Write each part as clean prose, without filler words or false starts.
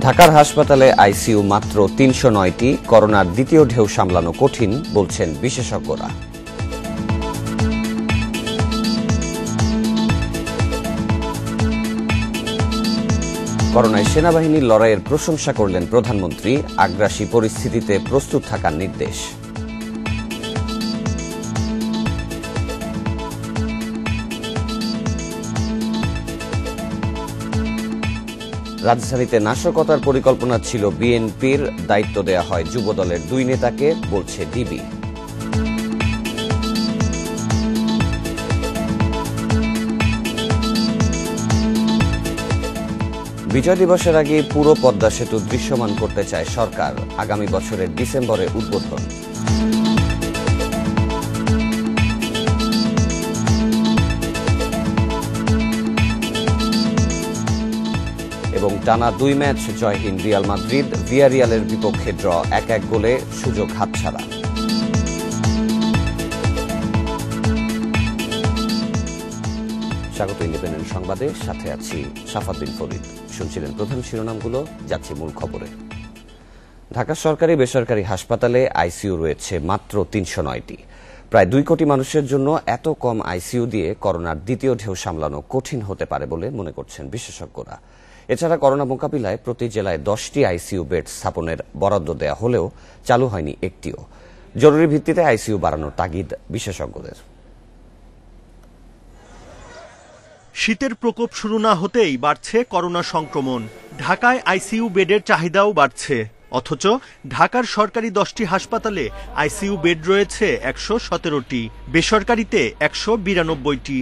ঢাকার হাসপাতালে আইসিইউ মাত্র ৩০৯টি। করোনার দ্বিতীয় ঢেউ সামলানো কঠিন বলছেন বিশেষজ্ঞরা। করোনায় সেনাবাহিনীর লড়াইয়ের প্রশংসা করলেন প্রধানমন্ত্রী। আগ্রাসী পরিস্থিতিতে প্রস্তুত থাকার নির্দেশ। রাজধানীতে নাশকতার পরিকল্পনা ছিল বিএনপির, দায়িত্ব দেয়া হয় যুবদলের ২ নেতাকে, বলছে ডিবি। বিজয় দিবসের আগে পুরো পদ্মা সেতু দৃশ্যমান করতে চায় সরকার। আগামী বছরের ডিসেম্বরে উদ্বোধন। এবং টানা ২ ম্যাচ জয়হীন রিয়াল মাদ্রিদ। ভিয়ারিয়ালের বিপক্ষে ড্র ১-১ গোলে সুযোগ হাতছাড়া। স্বাগত ইন্ডিপেন্ডেন্ট সংবাদে, সাথে আছি সাফাদ্দিন ফরিদ। শুনছিলেন প্রধান শিরোনামগুলো, যাচ্ছে মূল খবরে। ঢাকা সরকারি বেসরকারি হাসপাতালে আইসিইউ রয়েছে মাত্র ৩০৯টি। প্রায় ২ কোটি মানুষের জন্য এত কম আইসিইউ দিয়ে করোনার দ্বিতীয় ঢেউ সামলানো কঠিন হতে পারে বলে মনে করছেন বিশেষজ্ঞরা। এছাড়া করোনা মোকাবিলায় প্রতি জেলায় ১০টি আইসিইউ বেড স্থাপনের বরাদ্দ দেয়া হলেও চালু হয়নি একটিও। জরুরি ভিত্তিতে আইসিইউ বাড়ানোর তাগিদ বিশেষজ্ঞদের। শীতের প্রকোপ শুরু না হতেই বাড়ছে করোনা সংক্রমণ। ঢাকায় আইসিইউ বেডের চাহিদাও বাড়ছে, অথচ ঢাকার সরকারি 10টি হাসপাতালে আইসিইউ বেড রয়েছে ১১৭টি, বেসরকারিতে ১৯২টি।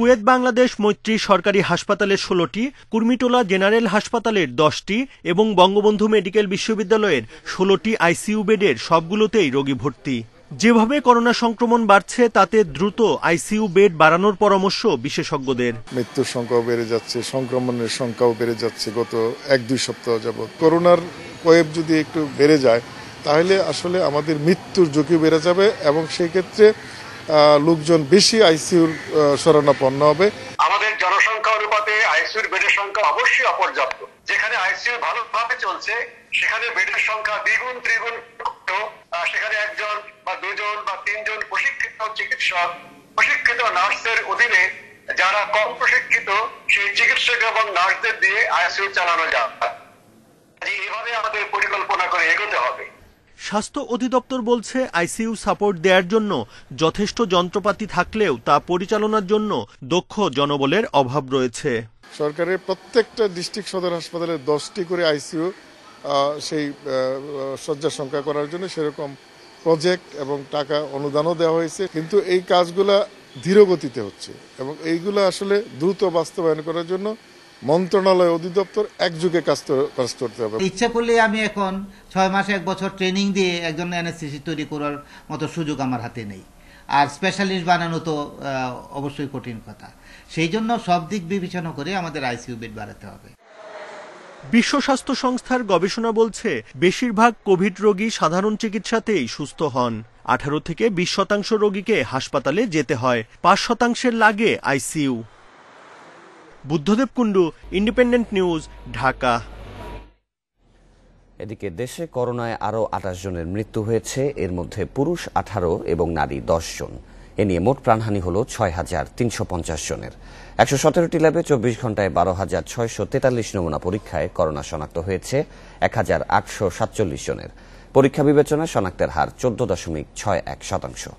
কুয়েত বাংলাদেশ মৈত্রী সরকারি হাসপাতালে 16টি, কুর্মিটোলা জেনারেল হাসপাতালের 10টি এবং বঙ্গবন্ধু মেডিকেল বিশ্ববিদ্যালয়ের 16টি আইসিইউ বেডের সবগুলোতেই রোগী ভর্তি। যেভাবে করোনা সংক্রমণ বাড়ছে তাতে দ্রুত আইসিইউ বেড বাড়ানোর পরামর্শ বিশেষজ্ঞদের। মৃত্যুর সংখ্যাও বেড়ে যাচ্ছে, সংক্রমণের সংখ্যাও বেড়ে যাচ্ছে গত ১-২ সপ্তাহ যাবৎ। করোনার ওয়েভ যদি একটু বেড়ে যায় তাহলে আসলে আমাদের মৃত্যুর ঝুঁকি বেড়ে যাবে এবং সেই ক্ষেত্রে লোকজন বেশি আইসিইউর শরণাপন্ন হবে। আমাদের জনসংখ্যা অনুপাতে আইসিইউর বেডের সংখ্যা অবশ্যই অপর্যাপ্ত। যেখানে আইসিইউ ভালোভাবে চলছে সেখানে বেডের সংখ্যা দ্বিগুণ ত্রিগুণ, সেখানে 1 জন বা 2 জন বা 3 জন প্রশিক্ষিত চিকিৎসক, প্রশিক্ষিত নার্সের অধীনে যারা কম প্রশিক্ষিত সেই চিকিৎসক এবং নার্সদের দিয়ে আইসিইউ চালানো যায়। এইভাবে আমাদের পরিকল্পনা করে এগোতে হবে। স্বাস্থ্য অধিদপ্তর বলছে আইসিইউ সাপোর্ট দেওয়ার জন্য যথেষ্ট যন্ত্রপাতি থাকলেও তা পরিচালনার জন্য দক্ষ জনবলের অভাব রয়েছে। সরকারের প্রত্যেকটা ডিস্ট্রিক্ট সদর হাসপাতালে 10টি করে আইসিইউ সেই শয্যা সংখ্যা করার জন্য সেরকম প্রজেক্ট এবং টাকা অনুদানও দেওয়া হয়েছে, কিন্তু এই কাজগুলা ধীর গতিতে হচ্ছে এবং এইগুলো আসলে দ্রুত বাস্তবায়ন করার জন্য মন্ত্রণালয় অধিদপ্তর একযোগে কাজ করতে হবে। ইচ্ছা করলে আমি এখন 6 মাস 1 বছর ট্রেনিং দিয়ে একজন অ্যানেস্থেসিস্ট তৈরি করার মতো সুযোগ আমার হাতে নেই, আর স্পেশালিস্ট বানানো তো অবশ্যই কঠিন কথা। সেই জন্য সব দিক বিবেচনা করে আমাদের আইসিইউ বেড বাড়াতে হবে। বিশ্ব স্বাস্থ্য সংস্থার গবেষণা বলছে বেশিরভাগ কোভিড রোগী সাধারণ চিকিৎসাতেই সুস্থ হন। 18 থেকে 20% রোগীকে হাসপাতালে যেতে হয়, 5% লাগে ICU. Buddhadeb Kundu, independent News, Dhaka. এদিকে দেশে করোনায় আরও 28 জনের মৃত্যু হয়েছে, এর মধ্যে পুরুষ 18 এবং নারী 10 জন। এ নিয়ে মোট প্রাণহানি হল 6,350 জনের। 117টি ল্যাবে 24 ঘন্টায় 12,643 নমুনা পরীক্ষায় করোনা শনাক্ত হয়েছে 1,847 জনের। পরীক্ষা বিবেচনায় শনাক্তের হার 14.61%।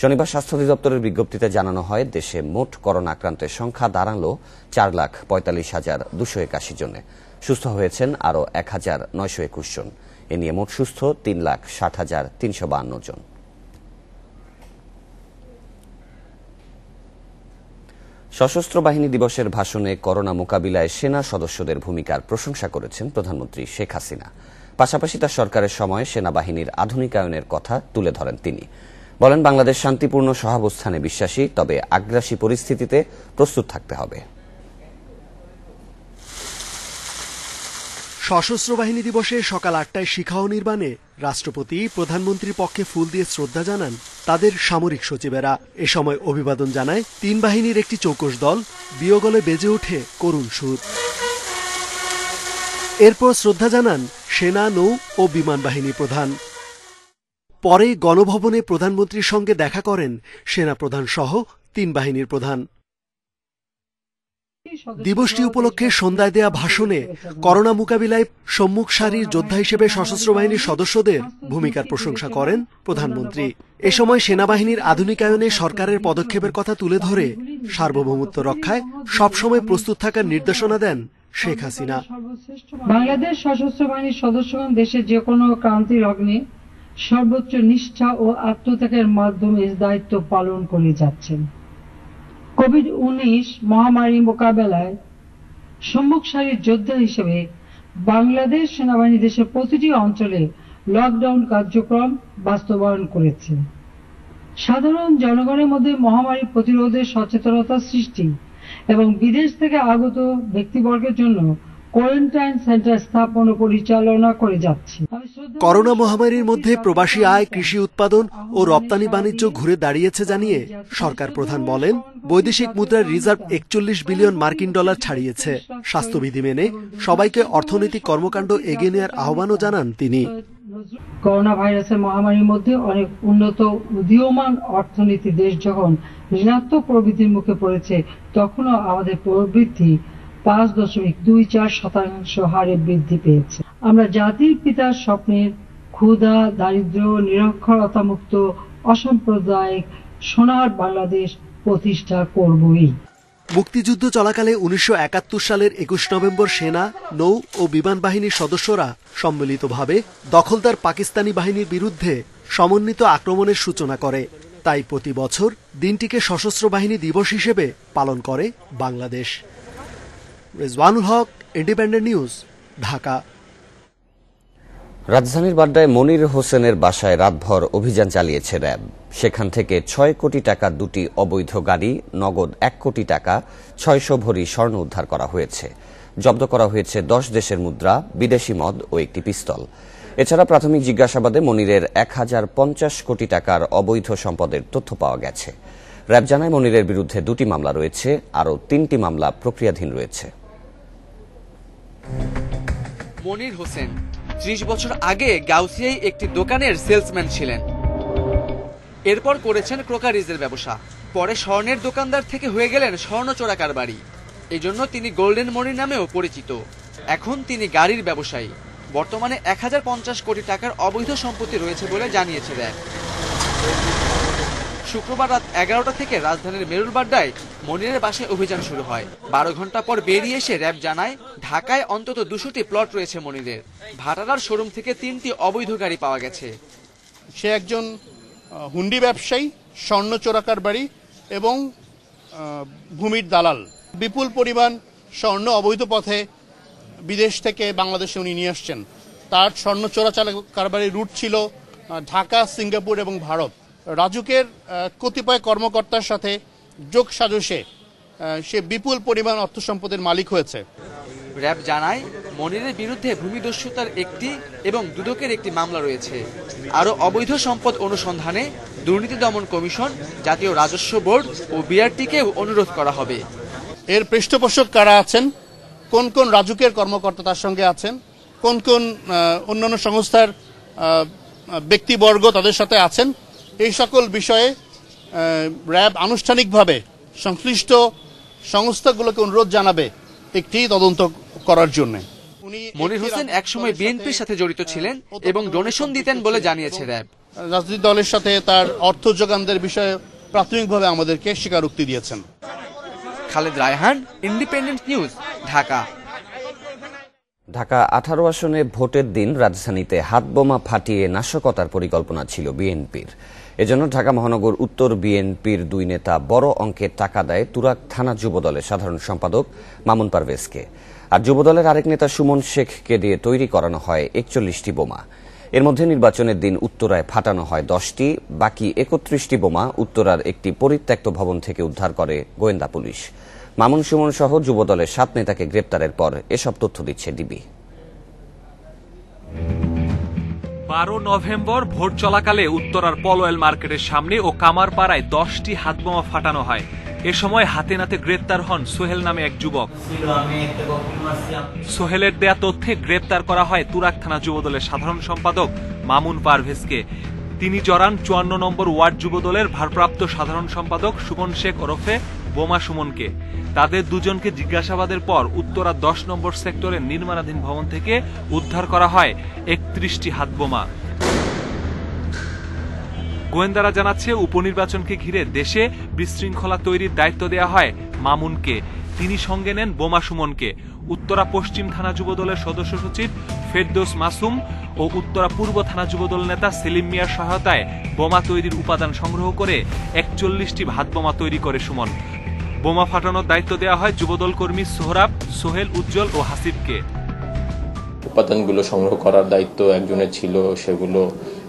শনিবার স্বাস্থ্য অধিদপ্তরের বিজ্ঞপ্তিতে জানানো হয়, দেশে মোট করোনা আক্রান্তের সংখ্যা দাঁড়ালো 4,45,281 জনে। সুস্থ হয়েছেন আরও 1,921 জন। এ নিয়ে মোট সুস্থ 3,60,352 জন। সশস্ত্র বাহিনী দিবসের ভাষণে করোনা মোকাবিলায় সেনা সদস্যদের ভূমিকার প্রশংসা করেছেন প্রধানমন্ত্রী শেখ হাসিনা। পাশাপাশি তার সরকারের সময় সেনাবাহিনীর আধুনিকায়নের কথা তুলে ধরেন তিনি। বলেন, বাংলাদেশ শান্তিপূর্ণ সহাবস্থানে বিশ্বাসী, তবে আগ্রাসী পরিস্থিতিতে প্রস্তুত থাকতে হবে। সশস্ত্র বাহিনী দিবসে সকাল 8টায় শিখা ও নির্বাণে রাষ্ট্রপতি প্রধানমন্ত্রীর পক্ষে ফুল দিয়ে শ্রদ্ধা জানান তাদের সামরিক সচিবেরা। এ সময় অভিবাদন জানায় 3 বাহিনীর একটি চৌকস দল। বিয়োগলে বেজে ওঠে করুণ সুর। এরপর শ্রদ্ধা জানান সেনা, নৌ ও বিমান বাহিনী প্রধান। পরে গণভবনে প্রধানমন্ত্রীর সঙ্গে দেখা করেন সেনা প্রধান সহ 3 বাহিনীর প্রধান। দিবসটি উপলক্ষে সন্ধ্যায় দেয়া ভাষণে করোনা মোকাবিলায় সম্মুখ সারির যোদ্ধা হিসেবে সশস্ত্র বাহিনীর সদস্যদের ভূমিকার প্রশংসা করেন প্রধানমন্ত্রী। এ সময় সেনাবাহিনীর আধুনিকায়নে সরকারের পদক্ষেপের কথা তুলে ধরে সার্বভৌমত্ব রক্ষায় সবসময় প্রস্তুত থাকার নির্দেশনা দেন শেখ হাসিনা। বাংলাদেশ সশস্ত্র বাহিনীর সদস্যগণ দেশের যে কোনো ক্রান্তি লগ্নে সর্বোচ্চ নিষ্ঠা ও আত্মত্যাগের মাধ্যমে দায়িত্ব পালন করে যাচ্ছেন। কোভিড-19 মহামারী মোকাবেলায় সম্মুখ সারির যোদ্ধা হিসেবে বাংলাদেশ সেনাবাহিনী দেশের প্রতিটি অঞ্চলে লকডাউন কার্যক্রম বাস্তবায়ন করেছে। সাধারণ জনগণের মধ্যে মহামারী প্রতিরোধে সচেতনতা সৃষ্টি এবং বিদেশ থেকে আগত ব্যক্তিবর্গের জন্য কোয়ারেন্টাইন সেন্টার স্থাপন ও পরিচালনা করে যাচ্ছে। করোনা মহামারীর মধ্যে প্রবাসী আয়, কৃষি উৎপাদন ও রপ্তানি বাণিজ্য ঘুরে দাঁড়িয়েছে জানিয়ে সরকার প্রধান বলেন, বৈদেশিক মুদ্রার রিজার্ভ 41 বিলিয়ন মার্কিন ডলার ছাড়িয়েছে। স্বাস্থ্যবিধি মেনে সবাইকে অর্থনৈতিক কর্মকাণ্ড এগিয়ে নেওয়ার আহ্বানও জানান তিনি। করোনা ভাইরাসের মহামারীর মধ্যে অনেক উন্নত উদীয়মান অর্থনীতি দেশ যখন ঋণাত্মক প্রবৃদ্ধির মুখে পড়েছে, তখনও আমাদের প্রবৃদ্ধি 5.24% হারে বৃদ্ধি পেয়েছে। আমরা জাতির পিতার স্বপ্নের ক্ষুধা, দারিদ্র, নিরক্ষরতা মুক্ত অসাম্প্রদায়িক সোনার বাংলাদেশ প্রতিষ্ঠা করবই। মুক্তিযুদ্ধ চলাকালে 1971 সালের 21 নভেম্বর সেনা, নৌ ও বিমান বাহিনীর সদস্যরা সম্মিলিতভাবে দখলদার পাকিস্তানি বাহিনীর বিরুদ্ধে সমন্বিত আক্রমণের সূচনা করে। তাই প্রতি বছর দিনটিকে সশস্ত্র বাহিনী দিবস হিসেবে পালন করে বাংলাদেশ। রেজওয়ানুল হক, ইন্ডিপেন্ডেন্ট নিউজ, ঢাকা। রাজধানীর বাড্ডায় মনির হোসেনের বাসায় রাতভর অভিযান চালিয়েছে র্যাব। সেখান থেকে 6 কোটি টাকা 2টি অবৈধ গাড়ি, নগদ 1 কোটি টাকা, 600 ভরি স্বর্ণ উদ্ধার করা হয়েছে। জব্দ করা হয়েছে 10 দেশের মুদ্রা, বিদেশি মদ ও একটি পিস্তল। এছাড়া প্রাথমিক জিজ্ঞাসাবাদে মনিরের 1050 কোটি টাকার অবৈধ সম্পদের তথ্য পাওয়া গেছে। র্যাব জানায় মনিরের বিরুদ্ধে 2টি মামলা রয়েছে, আরও 3টি মামলা প্রক্রিয়াধীন রয়েছে। মনির হোসেন 30 বছর আগে গাউসিয়ায় একটি দোকানের সেলসম্যান ছিলেন। এরপর করেছেন ক্রোকারিজের ব্যবসা। পরে স্বর্ণের দোকানদার থেকে হয়ে গেলেন স্বর্ণ চোরা কারবারি। এই জন্য তিনি গোল্ডেন মনির নামেও পরিচিত। এখন তিনি গাড়ির ব্যবসায়ী। বর্তমানে 1050 কোটি টাকার অবৈধ সম্পত্তি রয়েছে বলে জানিয়েছে র্যাব। শুক্রবার রাত 11টা থেকে রাজধানীর মেরুলবাড্ডায় মনিরের বাসায় অভিযান শুরু হয়। 12 ঘন্টা পর বেরিয়ে এসে র্যাব জানায়, ঢাকায় অন্তত 200টি প্লট রয়েছে মনিরের। ভাটারার শোরুম থেকে 3টি অবৈধ গাড়ি পাওয়া গেছে। সে একজন হুন্ডি ব্যবসায়ী, স্বর্ণ চোরা কারবারি এবং ভূমির দালাল। বিপুল পরিমাণ স্বর্ণ অবৈধ পথে বিদেশ থেকে বাংলাদেশে উনি নিয়ে আসছেন। তার স্বর্ণ চোরা কারবারির রুট ছিল ঢাকা, সিঙ্গাপুর এবং ভারত। রাজুকের কতিপয় কর্মকর্তার সাথে যোগ সাজসে সে বিপুল পরিমাণ অর্থ সম্পদের মালিক হয়েছে। র্যাব জানায়, মনিরের বিরুদ্ধে ভূমিদস্যুতার একটি এবং দুদকের একটি মামলা রয়েছে। আরও অবৈধ সম্পদ অনুসন্ধানে দুর্নীতি দমন কমিশন, জাতীয় রাজস্ব বোর্ড ও বিআরটিকেও অনুরোধ করা হবে। এর পৃষ্ঠপোষক কারা আছেন, কোন কোন রাজুকের কর্মকর্তা তার সঙ্গে আছেন, কোন কোন অন্যান্য সংস্থার ব্যক্তিবর্গ তাদের সাথে আছেন, এই সকল বিষয়ে র্যাব আনুষ্ঠানিকভাবে সংশ্লিষ্ট সংস্থাগুলোকে অনুরোধ জানাবে একটি তদন্ত করার জন্য। মনির হোসেন একসময় বিএনপির সাথে জড়িত ছিলেন এবং ডোনেশন দিতেন বলে জানিয়েছে র্যাব। রাজনৈতিক দলের সাথে তার অর্থ যোগানদের বিষয়ে প্রাথমিকভাবে আমাদেরকে স্বীকারোক্তি দিয়েছেন। Khaled Raihan, Independent News, Dhaka. ঢাকা 18 আসনে ভোটের দিন রাজধানীতে হাতবোমা ফাটিয়ে নাশকতার পরিকল্পনা ছিল বিএনপির। এজন্য ঢাকা মহানগর উত্তর বিএনপির 2 নেতা বড় অঙ্কের টাকা দেয় তুরাগ থানা যুবদলের সাধারণ সম্পাদক মামুন পারভেজকে। আর যুবদলের আরেক নেতা সুমন শেখকে দিয়ে তৈরি করানো হয় 41টি বোমা। এর মধ্যে নির্বাচনের দিন উত্তরায় ফাটানো হয় 10টি, বাকি 31টি বোমা উত্তরার একটি পরিত্যক্ত ভবন থেকে উদ্ধার করে গোয়েন্দা পুলিশ। মামুন, সুমন সহ যুবদলের 7 নেতাকে গ্রেপ্তারের পর এসব তথ্য দিচ্ছে ডিবি। 12 নভেম্বর ভোট চলাকালে উত্তরার পলোয়েল মার্কেটের সামনে ও কামারপাড়ায় 10টি হাতবোমা ফাটানো হয়। এ সময় হাতে নাতে গ্রেপ্তার হন সোহেল নামে এক যুবক। সোহেলের দেয়া তথ্যে গ্রেপ্তার করা হয় তুরাগ থানা যুবদলের সাধারণ সম্পাদক মামুন পারভেজকে। তিনি জড়ান ৫৪ নম্বর ওয়ার্ড যুবদলের ভারপ্রাপ্ত সাধারণ সম্পাদক সুমন শেখ ওরফে বোমা সুমনকে। তাদের দুজনকে জিজ্ঞাসাবাদের পর উত্তরা ১০ নম্বর সেক্টরের নির্মাণাধীন ভবন থেকে উদ্ধার করা হয় ৩১টি হাতবোমা। গোয়েন্দারা জানাচ্ছে, উপনির্বাচনকে ঘিরে দেশে বিশৃঙ্খলা তৈরির দায়িত্ব দেয়া হয় মামুনকে। তিনি সঙ্গে নেন বোমা সুমনকে। উত্তরা পশ্চিম থানা যুবদলের সদস্য সচিব ফেরদৌস মাসুম ও উত্তরা পূর্ব থানা যুবদল নেতা সেলিম মিয়ার সহায়তায় বোমা তৈরির উপাদান সংগ্রহ করে ৪১টি হাতবোমা তৈরি করে সুমন। বোমা ফাটানোর দায়িত্ব দেওয়া হয় যুবদল কর্মী সোহরাব, সোহেল, উজ্জ্বল ও হাসিবকে। উপাদানগুলো সংগ্রহ করার দায়িত্ব একজনের ছিল, সেগুলো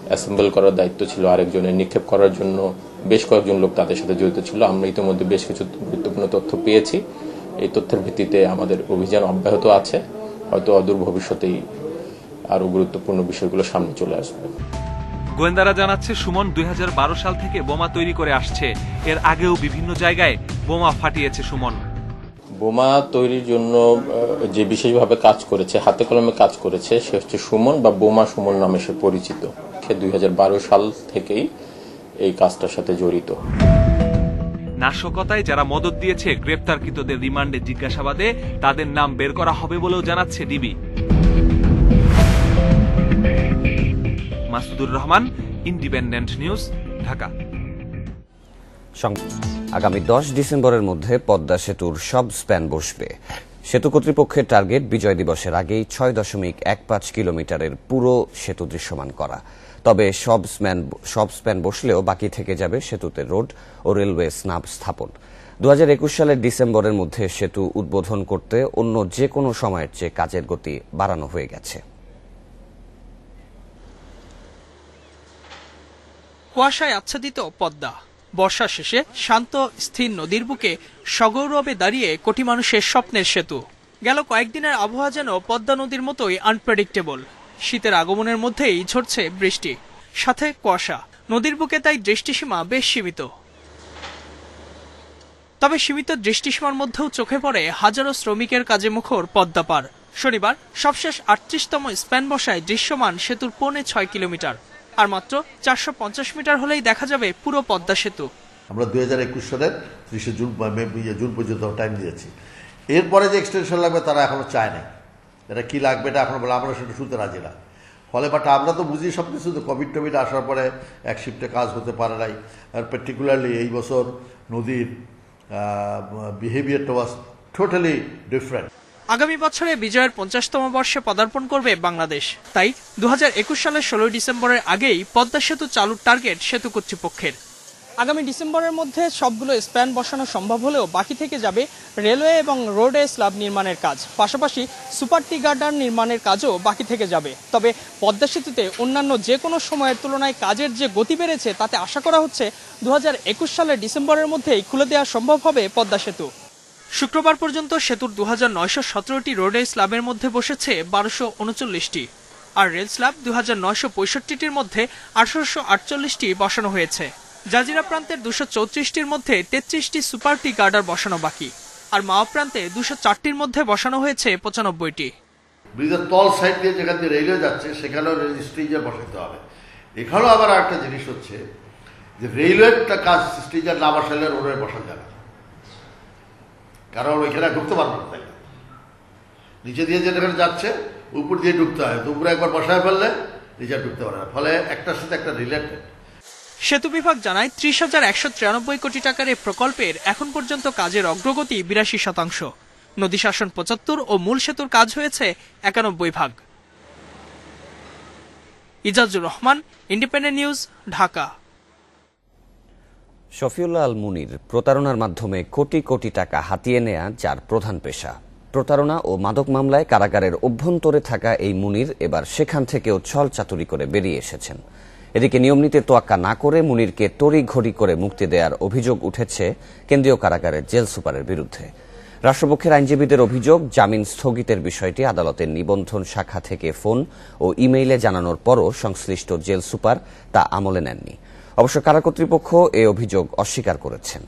অ্যাসেম্বল করার দায়িত্ব ছিল আরেকজনের, নিক্ষেপ করার জন্য বেশ কয়েকজন লোক তাদের সাথে জড়িত ছিল। আমরা ইতিমধ্যে বেশ কিছু গুরুত্বপূর্ণ তথ্য পেয়েছি। এই তথ্যের ভিত্তিতে আমাদের অভিযান অব্যাহত আছে। হয়তো অদূর ভবিষ্যতেই আরো গুরুত্বপূর্ণ বিষয়গুলো সামনে চলে আসবে। গোয়েন্দারা জানাচ্ছে, সুমন ২০১২ সাল থেকে বোমা তৈরি করে আসছে। এর আগেও বিভিন্ন জায়গায় বোমা ফাটিয়েছে সুমন। বোমা তৈরির জন্য যে বিশেষভাবে কাজ করেছে, হাতে কলমে কাজ করেছে, সে হচ্ছে সুমন বা বোমা সুমন নামে সে পরিচিত। সে ২০১২ সাল থেকেই এই কাজটার সাথে জড়িত। নাশকতায় যারা মদত দিয়েছে গ্রেপ্তারকৃতদের রিমান্ডে জিজ্ঞাসাবাদে তাদের নাম বের করা হবে বলেও জানাচ্ছে DB. Masudur Rahman, independent News, Dhaka. আগামী ১০ ডিসেম্বরের মধ্যে পদ্মা সেতুর সব স্প্যান বসবে। সেতু কর্তৃপক্ষের টার্গেট বিজয় দিবসের আগেই ৬.১৫ কিলোমিটারের পুরো সেতু দৃশ্যমান করা। তবে সব স্প্যান বসলেও বাকি থেকে যাবে সেতুতে রোড ও রেলওয়ে স্নাব স্থাপন। ২০২১ সালের ডিসেম্বরের মধ্যে সেতু উদ্বোধন করতে অন্য যে কোনো সময়ের চেয়ে কাজের গতি বাড়ানো হয়ে গেছে। কুয়াশায় আচ্ছাদিত পদ্মা। বর্ষা শেষে শান্ত স্থির নদীর বুকে সগৌরবে দাঁড়িয়ে কোটি মানুষের স্বপ্নের সেতু। গেল কয়েকদিনের আবহাওয়া যেন পদ্মা নদীর মতোই আনপ্রেডিক্টেবল। শীতের আগমনের মধ্যেই ঝরছে বৃষ্টি, সাথে কুয়াশা। নদীর বুকে তাই দৃষ্টিসীমা বেশ সীমিত। তবে সীমিত দৃষ্টিসীমার মধ্যেও চোখে পড়ে হাজারো শ্রমিকের কাজে মুখর পদ্মা পার। শনিবার সবশেষ ৩৮তম স্প্যান বসায় দৃশ্যমান সেতুর ৬.৫ কিলোমিটার। আর মাত্র ৪৫০ মিটার হলেই দেখা যাবে পুরো পদ্মা সেতু। আমরা ২০২১ সালের ৩০ জুন পর্যন্ত টাইম দিয়েছি। এরপরে যে এক্সটেনশন লাগবে তারা এখনো চায় না। এটা কি লাগবে এটা এখন বলে আমরা সেটা শুনতে রাজি না। ফলে বাট আমরা তো বুঝি সব কিছু, তো কোভিড টোভিড আসার পরে এক শিফটে কাজ হতে পারে নাই। আর পার্টিকুলারলি এই বছর নদীর বিহেভিয়ারটা ওয়াজ টোটালি ডিফারেন্ট। আগামী বছরে বিজয়ের ৫০তম বর্ষে পদার্পণ করবে বাংলাদেশ। তাই ২০২১ সালের ১৬ ডিসেম্বরের আগেই পদ্মা সেতু চালুর টার্গেট সেতু কর্তৃপক্ষের। আগামী ডিসেম্বরের মধ্যে সবগুলো স্প্যান বসানো সম্ভব হলেও বাকি থেকে যাবে রেলওয়ে এবং রোডে স্ল্যাব নির্মাণের কাজ। পাশাপাশি সুপার টি গার্ডার নির্মাণের কাজও বাকি থেকে যাবে। তবে পদ্মা সেতুতে অন্যান্য যে কোনো সময়ের তুলনায় কাজের যে গতি বেড়েছে তাতে আশা করা হচ্ছে ২০২১ সালের ডিসেম্বরের মধ্যেই খুলে দেওয়া সম্ভব হবে পদ্মা সেতু। শুক্রবার পর্যন্ত সেতুর ২৯১৭টি রোডে স্ল্যাবের মধ্যে বসেছে ১২৩৯টি, আর রেল স্ল্যাব ২৯৬৫টির মধ্যে ১৮৪৮টি বসানো হয়েছে। জাজিরা প্রান্তের ২৩৪টির মধ্যে ৩৩টি সুপার টি গার্ডার বসানো বাকি, আর মাওয়া প্রান্তে ২০৪টির মধ্যে বসানো হয়েছে ৯৫টি। ব্রিজের তল সাইড দিয়ে যেখান দিয়ে রেলওয়ে যাচ্ছে সেখানেও স্ট্রিজার বসাতে হবে। এখানেও আবার একটা জিনিস হচ্ছে যে রেলওয়েরটা কাজ স্ট্রিজার না বসালে রোডে বসা যাবে, কারণ ওইখানে ঢুকতে পারবো না। নিচে দিয়ে যেখানে যাচ্ছে উপর দিয়ে ঢুকতে হয়, তো উপরে একবার বসায় ফেললে নিচে ঢুকতে পারে না। ফলে একটার সাথে একটা রিলেটেড। সেতু বিভাগ জানায় ৩০,১৯৩ কোটি টাকার এই প্রকল্পের এখন পর্যন্ত কাজের অগ্রগতি ৮২%। নদী শাসন ৭৫ ও মূল সেতুর কাজ হয়েছে ৯১ ভাগ। Ijazur Rahman, independent News, Dhaka. শফিউল্লাহ আল মুনির প্রতারণার মাধ্যমে কোটি কোটি টাকা হাতিয়ে নেয়া যার প্রধান পেশা। প্রতারণা ও মাদক মামলায় কারাগারের অভ্যন্তরে থাকা এই মুনির এবার সেখান থেকেও ছল চাতুরি করে বেরিয়ে এসেছেন। এদিকে নিয়ম নীতি তোয়াক্কা না করে মুনিরকে তড়িঘড়ি করে মুক্তি দেওয়ার অভিযোগ উঠেছে কেন্দ্রীয় কারাগারের জেল সুপারের বিরুদ্ধে। রাষ্ট্রপক্ষের আইনজীবীদের অভিযোগ, জামিন স্থগিতের বিষয়টি আদালতের নিবন্ধন শাখা থেকে ফোন ও ইমেইলে জানানোর পরও সংশ্লিষ্ট জেল সুপার তা আমলে নেননি। অবশ্য কারা কর্তৃপক্ষ এ অভিযোগ অস্বীকার করেছেন।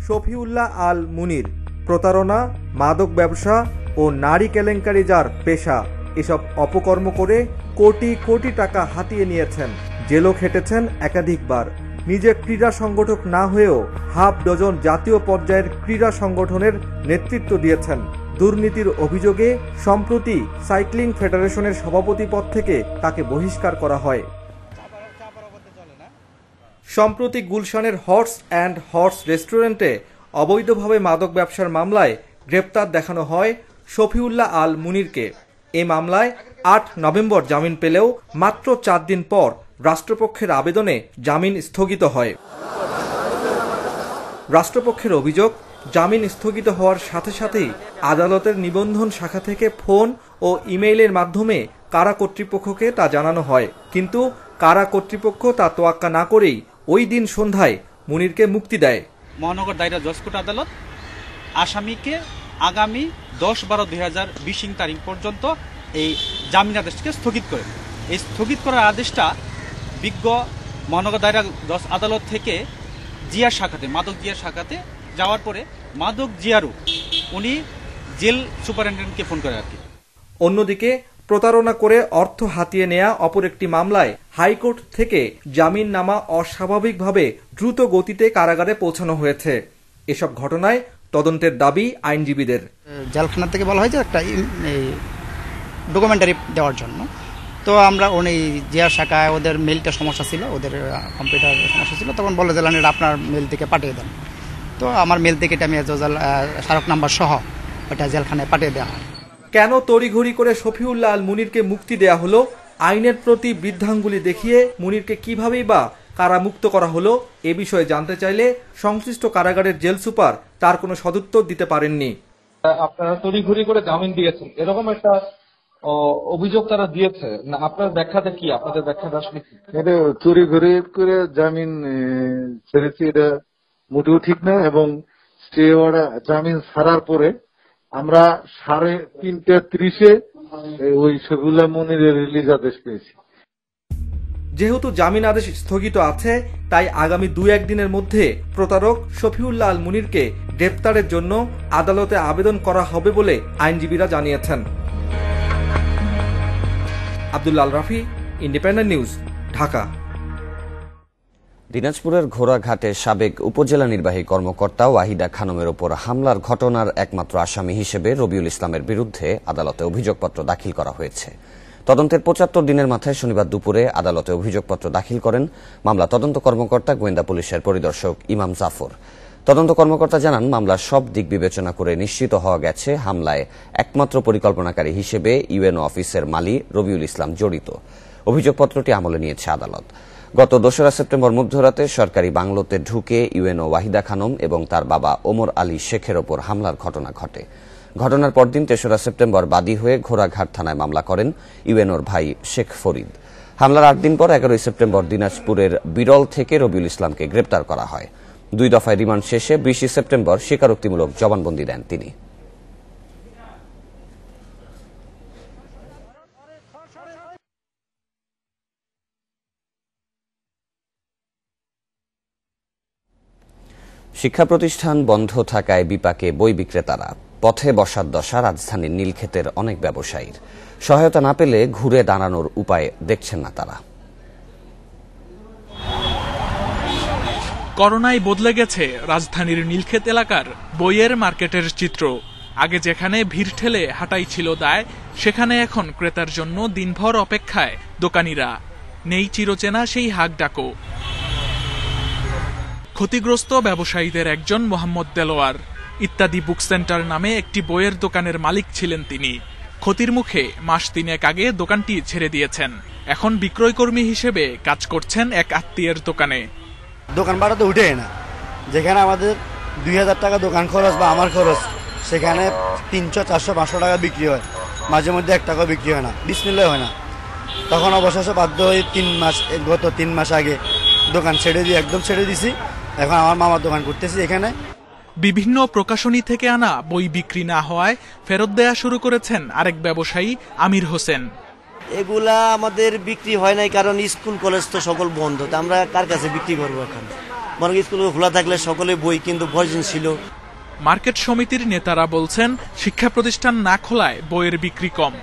শফিউল্লাহ আল মুনির প্রতারণা, মাদক ব্যবসা ও নারী কেলেঙ্কারি যার পেশা, এসব অপকর্ম করে কোটি কোটি টাকা হাতিয়ে নিয়েছেন। জেলও খেটেছেন একাধিকবার। নিজে ক্রীড়া সংগঠক না হয়েও হাফ ডজন জাতীয় পর্যায়ের ক্রীড়া সংগঠনের নেতৃত্ব দিয়েছেন। দুর্নীতির অভিযোগে সম্প্রতি সাইক্লিং ফেডারেশনের সভাপতি পদ থেকে তাকে বহিষ্কার করা হয়। সম্প্রতি গুলশানের হর্স অ্যান্ড হর্স রেস্টুরেন্টে অবৈধভাবে মাদক ব্যবসার মামলায় গ্রেপ্তার দেখানো হয় শফিউল্লাহ আল মুনিরকে। এই মামলায় ৮ নভেম্বর জামিন পেলেও মাত্র ৪ দিন পর রাষ্ট্রপক্ষের আবেদনে জামিন স্থগিত হয়। রাষ্ট্রপক্ষের অভিযোগ, জামিন স্থগিত হওয়ার সাথে সাথেই আদালতের নিবন্ধন শাখা থেকে ফোন ও ইমেইলের মাধ্যমে কারা কর্তৃপক্ষকে তা জানানো হয়, কিন্তু কারা কর্তৃপক্ষ তা তোয়াক্কা না করেই ওই দিন সন্ধ্যায় মুনিরকে মুক্তি দেয়। মহানগর দায়রা জজ কোর্ট আদালত আসামিকে আগামী 10-12-2020 তারিখ পর্যন্ত এই জামিন আদেশকে স্থগিত করে। এই স্থগিত করার আদেশটা বিজ্ঞ মহানগর দায়রা জজ আদালত থেকে জিয়া শাখাতে, মাদক জিয়া শাখাতে যাওয়ার পরে মাদক জিয়ারু উনি জেল সুপারিনটেন্ডেন্টকে ফোন করে আর কি। অন্যদিকে প্রতারণা করে অর্থ হাতিয়ে নেয়া অপর একটি মামলায় হাইকোর্ট থেকে জামিন নামা অস্বাভাবিকভাবে দ্রুত গতিতে কারাগারে পৌঁছানো হয়েছে। এসব ঘটনায় তদন্তের দাবি আইনজীবীদের। জেলখানা থেকে বলা হয়েছে একটা ডকুমেন্টারি দেওয়ার জন্য, তো আমরা উনি জিয়া শাখায় ওদের মেলটা সমস্যা ছিল, ওদের কম্পিউটার সমস্যা ছিল, তখন বলে দিলেন এটা আপনার মেল থেকে পাঠিয়ে দেন। তো আমার মেল থেকে এটা আমি স্মারক নাম্বার সহ ওটা জেলখানায় পাঠিয়ে দেওয়া হয়। কেন তড়িঘড়ি করে শফিউল্লাহ আল মুনিরকে মুক্তি দেয়া হলো, আইনের প্রতি বৃদ্ধাঙ্গুলি দেখিয়ে মুনিরকে কিভাবেই বা কারামুক্ত করা হলো, এ বিষয়ে জানতে চাইলে সংশ্লিষ্ট কারাগারের জেল সুপার তার কোনো সদুত্তর দিতে পারেননি। আপনারা তড়িঘড়ি করে জামিন দিয়েছেন, এরকম একটা অভিযোগ তারা দিয়েছে না, আপনার ব্যাখ্যাটা কি? আপনাদের ব্যাখ্যাটা আসলে কি? এটা তড়িঘড়ি করে জামিন ছেড়েছি, এটা মোটেও ঠিক না। এবং স্টে অর্ডার জামিন ছাড়ার পরে আমরা 3:30 ওই শফিউল্লাহ মুনিরের রিলিজ আদেশ পেয়েছি। যেহেতু জামিন আদেশ স্থগিত আছে, তাই আগামী 2-1 দিনের মধ্যে প্রতারক শফিউল্লাহ আল মুনিরকে গ্রেপ্তারের জন্য আদালতে আবেদন করা হবে বলে আইনজীবীরা জানিয়েছেন। Abdullah Al Rafi, independent News, Dhaka. দিনাজপুরের ঘোড়াঘাটে সাবেক উপজেলা নির্বাহী কর্মকর্তা ওয়াহিদা খানমের ওপর হামলার ঘটনার একমাত্র আসামি হিসেবে রবিউল ইসলামের বিরুদ্ধে আদালতে অভিযোগপত্র দাখিল করা হয়েছে। তদন্তের 75 দিনের মাথায় শনিবার দুপুরে আদালতে অভিযোগপত্র দাখিল করেন মামলা তদন্ত কর্মকর্তা গোয়েন্দা পুলিশের পরিদর্শক ইমাম জাফর। তদন্ত কর্মকর্তা জানান, মামলার সব দিক বিবেচনা করে নিশ্চিত হওয়া গেছে হামলায় একমাত্র পরিকল্পনাকারী হিসেবে ইউএনও অফিসের মালি রবিউল ইসলাম জড়িত। অভিযোগপত্রটি আমলে নিয়েছে আদালত। গত 2রা সেপ্টেম্বর মধ্যরাতে সরকারি বাংলোতে ঢুকে ইউএনও ওয়াহিদা খানম এবং তার বাবা ওমর আলী শেখের ওপর হামলার ঘটনা ঘটে। ঘটনার পরদিন 3রা সেপ্টেম্বর বাদী হয়ে ঘোড়াঘাট থানায় মামলা করেন ইউএনওর ভাই শেখ ফরিদ। হামলার 8 দিন পর 11 সেপ্টেম্বর দিনাজপুরের বিরল থেকে রবিউল ইসলামকে গ্রেপ্তার করা হয়। 2 দফায় রিমান্ড শেষে 20 সেপ্টেম্বর স্বীকারোক্তিমূলক জবানবন্দি দেন তিনি। শিক্ষা প্রতিষ্ঠান বন্ধ থাকায় বিপাকে বই বিক্রেতারা, পথে বসার দশা রাজধানীর নীলক্ষেতের অনেক ব্যবসায়ীর। সহায়তা না পেলে ঘুরে দাঁড়ানোর উপায় দেখছেন না তারা। করোনায় বদলে গেছে রাজধানীর নীলক্ষেত এলাকার বইয়ের মার্কেটের চিত্র। আগে যেখানে ভিড় ঠেলে হাঁটাই ছিল দায়, সেখানে এখন ক্রেতার জন্য দিনভর অপেক্ষায় দোকানিরা। নেই চিরচেনা সেই হাক ডাকো। ক্ষতিগ্রস্ত ব্যবসায়ীদের একজন মোহাম্মদ দেলোয়ার। ইত্যাদি বুক সেন্টার নামে একটি বইয়ের দোকানের মালিক ছিলেন তিনি। ক্ষতির মুখে মাস 3 আগে দোকানটি ছেড়ে দিয়েছেন। এখন বিক্রয়কর্মী হিসেবে কাজ করছেন এক আত্মীয়ের দোকানে। দোকান ভাড়া তো উঠে না, যেখানে আমাদের 2000 টাকা দোকান খরচ বা আমার খরচ, সেখানে 300, 400, 500 টাকা বিক্রি হয়, মাঝে মধ্যে 1 টাকা বিক্রি হয় না, বিসমিল্লাহ হয় না। তখন অবশেষে বাধ্য হয়ে গত 3 মাস আগে দোকান একদম ছেড়ে দিছি। এখন আমার মামার দোকান করতেছি এখানে। বিভিন্ন প্রকাশনী থেকে আনা বই বিক্রি না হওয়ায় ফেরত দেয়া শুরু করেছেন আরেক ব্যবসায়ী আমির হোসেন। এগুলা আমাদের বিক্রি হয় নাই, কারণ স্কুল কলেজ তো সকল বন্ধ, আমরা কার কাছে বিক্রি করবো? এখন মনে স্কুলগুলো খোলা থাকলে সকলে বই কিন্তু প্রয়োজন ছিল। মার্কেট সমিতির নেতারা বলছেন শিক্ষা প্রতিষ্ঠান না খোলায় বইয়ের বিক্রি কম।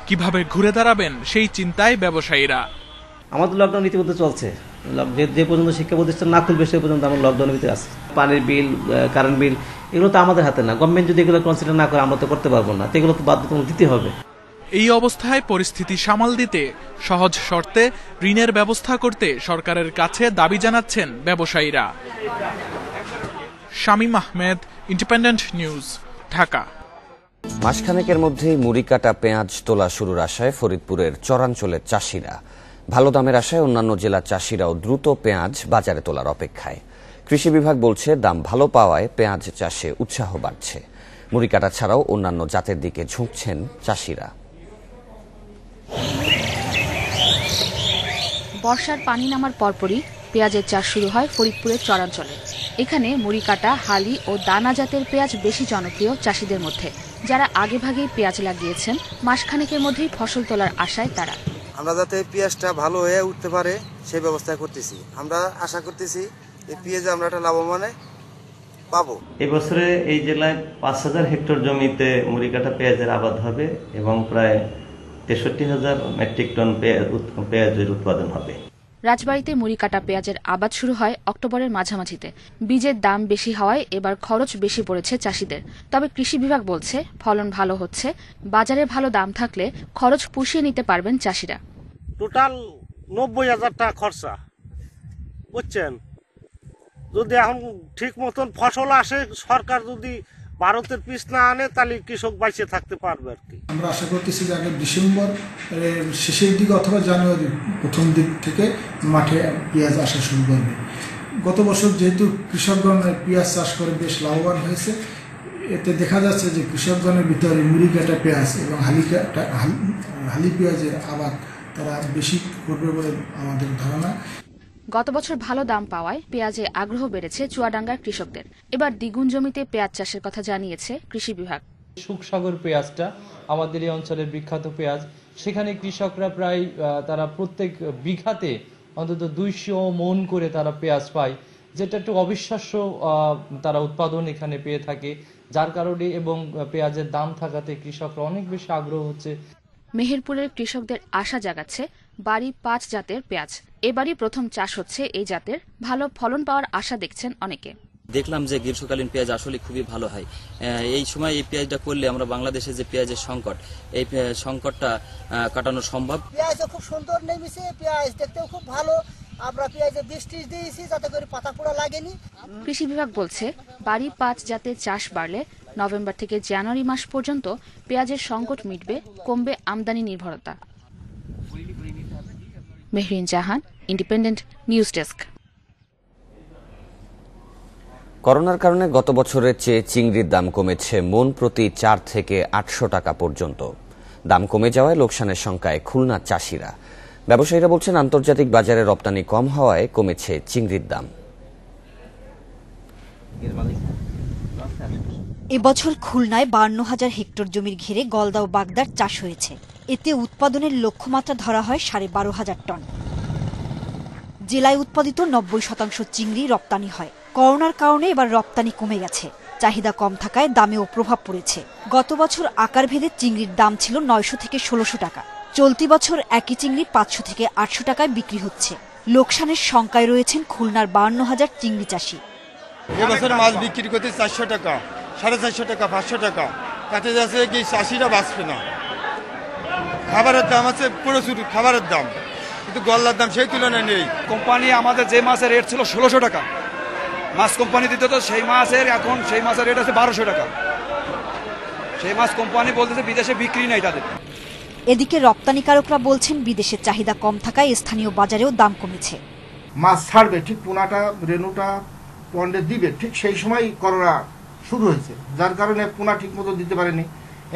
কিভাবে ঘুরে দাঁড়াবেন সেই চিন্তায় ব্যবসায়ীরা। আমাদের লকডাউন ইতিমধ্যে চলছে, যে পর্যন্ত শিক্ষা প্রতিষ্ঠান না খুলবে সে পর্যন্ত আমরা লকডাউনের ভিতরে আছি। পানির বিল, কারেন্ট বিল এগুলো তো আমাদের হাতে না, গভর্নমেন্ট যদি এগুলো কনসিডার না করে আমরা তো করতে পারবো না, তো এগুলো তো বাধ্যতামূলক দিতে হবে। এই অবস্থায় পরিস্থিতি সামাল দিতে সহজ শর্তে ঋণের ব্যবস্থা করতে সরকারের কাছে দাবি জানাচ্ছেন ব্যবসায়ীরা। Shamim Ahmed, Independent News, Dhaka. মাসখানেকের মধ্যেই মুড়ি কাটা পেঁয়াজ তোলা শুরুর আশায় ফরিদপুরের চরাঞ্চলের চাষিরা। ভালো দামের আশায় অন্যান্য জেলার চাষিরাও দ্রুত পেঁয়াজ বাজারে তোলার অপেক্ষায়। কৃষি বিভাগ বলছে দাম ভালো পাওয়ায় পেঁয়াজ চাষে উৎসাহ বাড়ছে। মুড়ি কাটা ছাড়াও অন্যান্য জাতের দিকে ঝুঁকছেন চাষিরা। বর্ষার পানি নামার পরপরই পেঁয়াজের চাষ শুরু হয় ফরিদপুরের চরাঞ্চলে। এখানে মুড়ি কাটা, হালি ও দানা জাতের পেঁয়াজ বেশি জনপ্রিয় চাষিদের মধ্যে। যারা আগেভাগেই পেঁয়াজ লাগিয়েছেন, মাসখানেকের মধ্যেই ফসল তোলার আশায় তারা। আমরা যাতে পেঁয়াজটা ভালো হয়ে উঠতে পারে সেই ব্যবস্থা করতেছি। আমরা আশা করতেছি এই পেঁয়াজে আমরা একটা লাভবানে পাবো। এবছরে এই জেলায় ৫,০০০ হেক্টর জমিতে মুড়ি কাটা পেঁয়াজের আবাদ হবে এবং প্রায় ৬৩,০০০ মেট্রিক টন পেঁয়াজের উৎপাদন হবে। রাজবাড়ীতে মুড়ি কাটা পেঁয়াজের আবাদ শুরু হয় অক্টোবরের মাঝামাঝিতে। বীজের দাম বেশি হওয়ায় এবার খরচ বেশি পড়েছে চাষিদের। তবে কৃষি বিভাগ বলছে ফলন ভালো হচ্ছে, বাজারে ভালো দাম থাকলে খরচ পুষিয়ে নিতে পারবেন চাষিরা। টোটাল ৯০,০০০ টাকা খরচা, বুঝছেন। যদি এখন ঠিক মতন ফসল আসে, সরকার যদি ভারতের পিস না আনে, তাহলে কৃষক বাইচে থাকতে পারবে আর কি। আমরা আশা করতেছি যে আগে ডিসেম্বর শেষের দিকে অথবা জানুয়ারি প্রথম দিক থেকে মাঠে পেঁয়াজ আসা শুরু করবে। গত বছর যেহেতু কৃষকগণ পেঁয়াজ চাষ করে বেশ লাভবান হয়েছে, এতে দেখা যাচ্ছে যে কৃষকগণের ভিতরে মুড়ি কাটা পেঁয়াজ এবং হালি পেঁয়াজের আবাদ তারা বেশি করবে বলে আমাদের ধারণা। গত বছর ভালো দাম পাওয়ায় পেঁয়াজে আগ্রহ বেড়েছে চুয়াডাঙ্গার কৃষকদের। এবার দ্বিগুণ জমিতে পেঁয়াজ চাষের কথা জানিয়েছে কৃষি বিভাগ। সুখসাগর পেঁয়াজটা আমাদের এই অঞ্চলের বিখ্যাত পেঁয়াজ। সেখানে কৃষকরা প্রায় তারা প্রত্যেক বিঘাতে অন্তত ২০০ মন করে তারা পেঁয়াজ পায়, যেটা একটু অবিশ্বাস্য তারা উৎপাদন এখানে পেয়ে থাকে। যার কারণে এবং পেঁয়াজের দাম থাকাতে কৃষকরা অনেক বেশি আগ্রহ হচ্ছে। মেহেরপুরের কৃষকদের আশা জাগাচ্ছে বাড়ি ৫ জাতের পেঁয়াজ। এবারই প্রথম চাষ হচ্ছে এই জাতের। ভালো ফলন পাওয়ার আশা দেখছেন অনেকে। দেখলাম যে গ্রীষ্মকালীন পেঁয়াজ আসলে খুবই ভালো হয়। এই সময় এই পেঁয়াজটা করলে আমরা বাংলাদেশে যে পেঁয়াজের সংকট, এই সংকটটা কাটানো সম্ভব। পেঁয়াজ খুব সুন্দর নেমেছে, পেঁয়াজ দেখতেও খুব ভালো। আমরা পেঁয়াজে বৃষ্টি দিয়েছি যাতে করে পাতা পোড়া লাগেনি। কৃষি বিভাগ বলছে বাড়ি ৫ জাতের চাষ বাড়লে নভেম্বর থেকে জানুয়ারি মাস পর্যন্ত পেঁয়াজের সংকট মিটবে, কমবে আমদানি নির্ভরতা। মেহরিন জাহান, ইন্ডিপেন্ডেন্ট নিউজ ডেস্ক। করোনার কারণে গত বছরের চেয়ে চিংড়ির দাম কমেছে মন প্রতি ৪ থেকে ৮০০ টাকা পর্যন্ত। দাম কমে যাওয়ায় লোকসানের শঙ্কায় খুলনার চাষিরা। ব্যবসায়ীরা বলছেন আন্তর্জাতিক বাজারে রপ্তানি কম হওয়ায় কমেছে চিংড়ির দাম। এবছর খুলনায় ৫২,০০০ হেক্টর জমির ঘিরে গলদা ও বাগদার চাষ হয়েছে। এতে উৎপাদনের লক্ষ্যমাত্রা ধরা হয় ১২,৫০০ টন। জেলায় উৎপাদিত ৯০% চিংড়ি রপ্তানি হয়। করোনার কারণে এবার রপ্তানি কমে গেছে। চাহিদা কম থাকায় দামেও প্রভাব পড়েছে। গত বছর আকারভেদে চিংড়ির দাম ছিল ৯০০ থেকে ১৬০০ টাকা। চলতি বছর একই চিংড়ি ৫০০ থেকে ৮০০ টাকায় বিক্রি হচ্ছে। লোকসানের শঙ্কায় রয়েছেন খুলনার ৫২,০০০ চিংড়ি চাষি। এবছর মাছ বিক্রি করতে ৪০০ টাকা, ৪৫০ টাকা, ৫০০ টাকা। তাতে যাচ্ছে কি চাষিরা বাঁচবে না। খাবারের দাম আছে প্রচুর, খাবারের দাম, কিন্তু গল্লার দাম সেই তুলনায় নেই। কোম্পানি আমাদের যে মাছের রেট ছিল ১৬০০ টাকা, মাছ কোম্পানি দিত, তো সেই মাছের এখন সেই মাছের রেট আছে ১২০০ টাকা। সেই মাছ কোম্পানি বলতেছে বিদেশে বিক্রি নাই তাদের। এদিকে রপ্তানিকারকরা বলছেন বিদেশের চাহিদা কম থাকায় স্থানীয় বাজারেও দাম কমেছে। মাছ ছাড়বে ঠিক পোনাটা রেনুটা পন্ডে দিবে, ঠিক সেই সময় করোনা শুরু হয়েছে, যার কারণে পোনা ঠিক মতো দিতে পারেনি।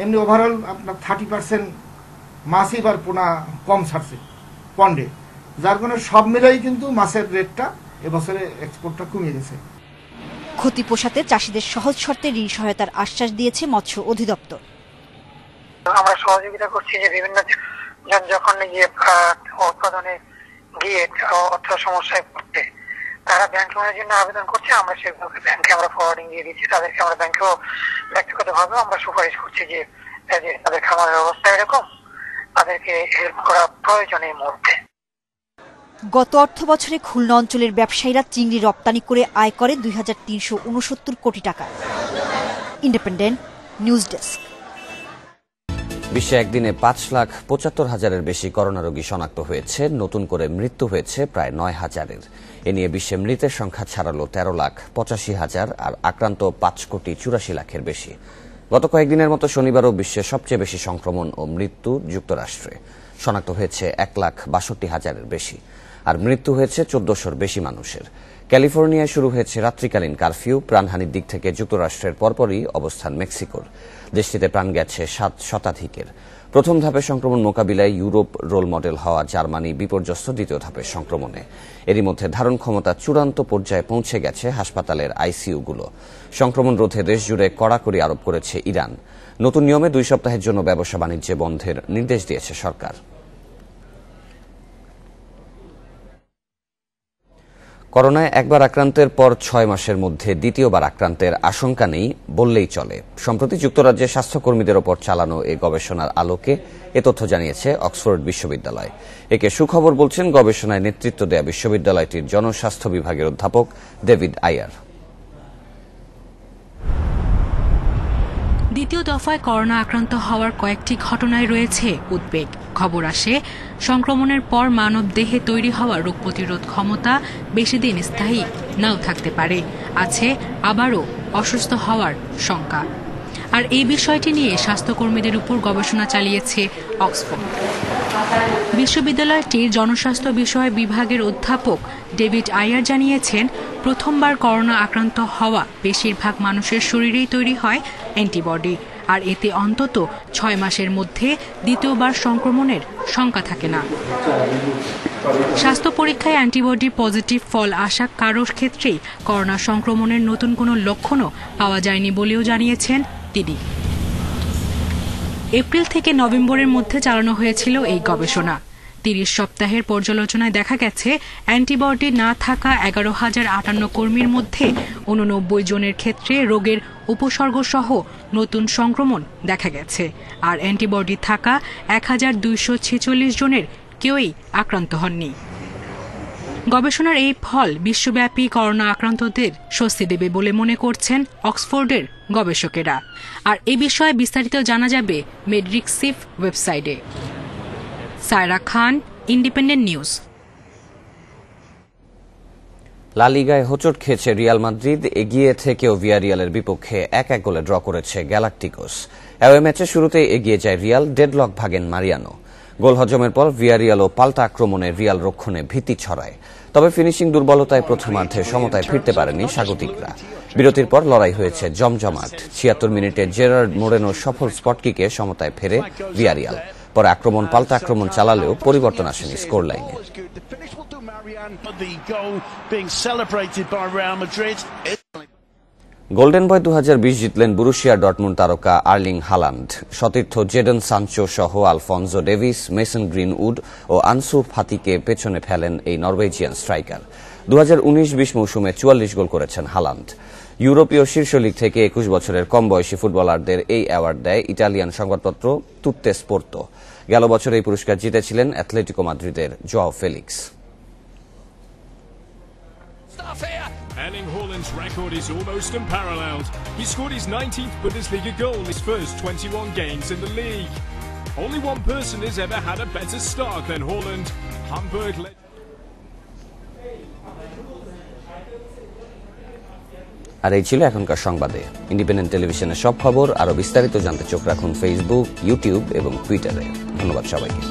এমনি ওভারঅল আপনার 30% মাছই এবার পোনা কম ছাড়ছে পন্ডে, যার কারণে সব মিলাই কিন্তু মাছের রেটটা এবছরে এক্সপোর্টটা কমিয়ে গেছে। ক্ষতি পোষাতে চাষিদের সহজ শর্তে ঋণ সহায়তার আশ্বাস দিয়েছে মৎস্য অধিদপ্তর। আমরা সহযোগিতা করছি যে বিভিন্ন জন যখন গিয়ে উৎপাদনে গিয়ে অর্থ সমস্যায় পড়তে, তারা ব্যাংক লোনের জন্য আবেদন করছে, আমরা সেগুলোকে ব্যাংকে আমরা ফরওয়ার্ডিং দিয়ে দিচ্ছি। তাদেরকে আমরা ব্যাংকেও ব্যক্তিগতভাবে আমরা সুপারিশ করছি যে তাদের খামারের অবস্থা এরকম, তাদেরকে হেল্প করা প্রয়োজন এই মুহূর্তে। গত অর্থ বছরে খুলনা অঞ্চলের ব্যবসায়ীরা চিংড়ি রপ্তানি করে আয় করে ২৩৬৯ কোটি টাকা। Independent news desk. বিশ্বে একদিনে ৫,৭৫,০০০-এর বেশি করোনা রোগী শনাক্ত হয়েছে, নতুন করে মৃত্যু হয়েছে প্রায় ৯,০০০-এর। এ নিয়ে বিশ্বে মৃতের সংখ্যা ছাড়ালো ১৩,৮৫,০০০ আর আক্রান্ত ৫,৮৪,০০,০০০-এর বেশি। গত কয়েকদিনের মতো শনিবারও বিশ্বে সবচেয়ে বেশি সংক্রমণ ও মৃত্যু যুক্তরাষ্ট্রে। শনাক্ত হয়েছে ১,৬২,০০০-এর বেশি, আর মৃত্যু হয়েছে ১৪০০-র বেশি মানুষের। ক্যালিফোর্নিয়ায় শুরু হয়েছে রাত্রিকালীন কারফিউ। প্রাণহানির দিক থেকে যুক্তরাষ্ট্রের পরপরই অবস্থান মেক্সিকোর। দেশটিতে প্রাণ গেছে ৭ শতাধিকের। প্রথম ধাপের সংক্রমণ মোকাবিলায় ইউরোপ রোল মডেল হওয়া জার্মানি বিপর্যস্ত দ্বিতীয় ধাপের সংক্রমণে। এরই মধ্যে ধারণ ক্ষমতা চূড়ান্ত পর্যায়ে পৌঁছে গেছে হাসপাতালের আইসিইউগুলো। সংক্রমণ রোধে দেশজুড়ে কড়াকড়ি আরোপ করেছে ইরান। নতুন নিয়মে 2 সপ্তাহের জন্য ব্যবসা বাণিজ্য বন্ধের নির্দেশ দিয়েছে সরকার। করোনায় একবার আক্রান্তের পর 6 মাসের মধ্যে দ্বিতীয়বার আক্রান্তের আশঙ্কা নেই বললেই চলে। সম্প্রতি যুক্তরাজ্যের স্বাস্থ্যকর্মীদের ওপর চালানো এই গবেষণার আলোকে এ তথ্য জানিয়েছে অক্সফোর্ড বিশ্ববিদ্যালয়। একে সুখবর বলছেন গবেষণায় নেতৃত্ব দেয়া বিশ্ববিদ্যালয়টির জনস্বাস্থ্য বিভাগের অধ্যাপক ডেভিড আয়ার। দ্বিতীয় দফায় করোনা আক্রান্ত হওয়ার কয়েকটি ঘটনায় রয়েছে উদ্বেগ। খবর আসে সংক্রমণের পর মানব দেহে তৈরি হওয়া রোগ প্রতিরোধ ক্ষমতা বেশি দিন স্থায়ী নাও থাকতে পারে। আছে আবারও অসুস্থ হওয়ার শঙ্কা। আর এই বিষয়টি নিয়ে স্বাস্থ্যকর্মীদের উপর গবেষণা চালিয়েছে অক্সফোর্ড বিশ্ববিদ্যালয়টির জনস্বাস্থ্য বিষয় বিভাগের অধ্যাপক ডেভিড আয়ার জানিয়েছেন, প্রথমবার করোনা আক্রান্ত হওয়া বেশিরভাগ মানুষের শরীরেই তৈরি হয় অ্যান্টিবডি, আর এতে অন্তত 6 মাসের মধ্যে দ্বিতীয়বার সংক্রমণের শঙ্কা থাকে না। স্বাস্থ্য পরীক্ষায় অ্যান্টিবডি পজিটিভ ফল আসা কারোর ক্ষেত্রেই করোনা সংক্রমণের নতুন কোনো লক্ষণও পাওয়া যায়নি বলেও জানিয়েছেন তিনি। এপ্রিল থেকে নভেম্বরের মধ্যে চালানো হয়েছিল এই গবেষণা। 30 সপ্তাহের পর্যালোচনায় দেখা গেছে অ্যান্টিবডি না থাকা 11,058 কর্মীর মধ্যে 89 জনের ক্ষেত্রে রোগের উপসর্গ সহ নতুন সংক্রমণ দেখা গেছে, আর অ্যান্টিবডি থাকা 1,246 জনের কেউই আক্রান্ত হননি। গবেষণার এই ফল বিশ্বব্যাপী করোনা আক্রান্তদের স্বস্তি দেবে বলে মনে করছেন অক্সফোর্ডের গবেষকেরা। আর এই বিষয়ে বিস্তারিত জানা যাবে মেডরিক্সিফ ওয়েবসাইটে। সায়রা খান, ইন্ডিপেন্ডেন্ট নিউজ। লা লিগায় হোঁচট খেয়েছে রিয়াল মাদ্রিদ। এগিয়ে থেকেও ভিয়ারিয়ালের বিপক্ষে 1-1 গোলে ড্র করেছে গ্যালাকটিকোস। অ্যাওয়ে ম্যাচে শুরুতেই এগিয়ে যায় রিয়াল, ডেডলক ভাগেন মারিয়ানো। গোল হজমের পর ভিয়ারিয়াল ও পাল্টা আক্রমণে রিয়াল রক্ষণে ভীতি ছড়ায়। তবে ফিনিশিং দুর্বলতায় প্রথমার্ধে সমতায় ফিরতে পারেনি স্বাগতিকরা। বিরতির পর লড়াই হয়েছে জমজমাট। 76 মিনিটে জেরার্ড মোরেনোর সফল স্পট কিকে সমতায় ফেরে ভিয়ারিয়াল। পরে আক্রমণ পাল্টা আক্রমণ চালালেও পরিবর্তন আসেনি স্কোর লাইনে। গোল্ডেন বয় 2020 জিতলেন বুরুশিয়া ডর্টমুন্ড তারকা আর্লিং হালান্ড। সতীর্থ জেডন সানচো সহ আলফনজো ডেভিস, মেসন গ্রিনউড ও আনসু ফাতিকে পেছনে ফেলেন এই নরওয়েজিয়ান স্ট্রাইকার। 2019-20 মৌসুমে 44 গোল করেছেন হালান্ড। ইউরোপীয় শীর্ষ লিগ থেকে 21 বছরের কম বয়সী ফুটবলারদের এই অ্যাওয়ার্ড দেয় ইটালিয়ান সংবাদপত্র তুত্তে স্পোর্তো। গেল বছর এই পুরস্কার জিতেছিলেন অ্যাথলেটিকো মাদ্রিদের Joao Felix. Erling Haaland's record is almost unparalleled. He scored his 19th Bundesliga goal in his first 21 games in the league. Only one person has ever had a better start than Haaland. Hamburg led. আর এই ছিল এখনকার সংবাদে। Independent টেলিভিশনের সব খবর আরো বিস্তারিত জানতে চোখ রাখুন ফেসবুক, ইউটিউব এবং টুইটারে। ধন্যবাদ সবাইকে।